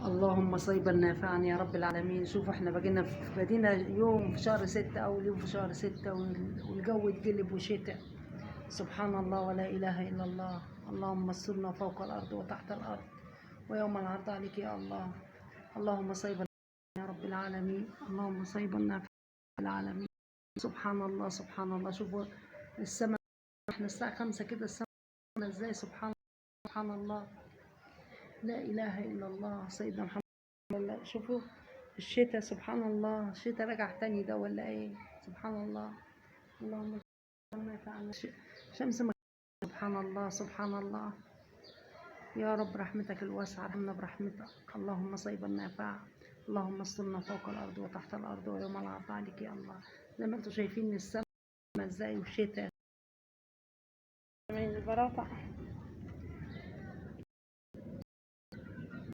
اللهم صيبا نافعا يا رب العالمين. شوفوا احنا بدينا يوم في شهر 6، أول يوم في شهر 6 والجو اتقلب وشتاء. سبحان الله ولا إله إلا الله. اللهم استرنا فوق الأرض وتحت الأرض ويوم العرض عليك يا الله. اللهم صيبا يا رب العالمين. اللهم صيبا نافعا يا رب العالمين. سبحان الله سبحان الله. شوفوا السماء، احنا الساعة 5 كده السماء ازاي. سبحان الله سبحان الله لا إله إلا الله سيدنا محمد. الله شوفوا الشتاء، سبحان الله الشتاء رجع تاني ده ولا ايه؟ سبحان الله. اللهم ما فعلنا شمس سبحان الله سبحان الله. يا رب رحمتك الواسعة ارحمنا برحمتك. اللهم صيبا نافعا. اللهم استرنا فوق الأرض وتحت الأرض ويوم العرض عليك يا الله. زي ما انتم شايفين السماء ازاي والشتاء من البراطة.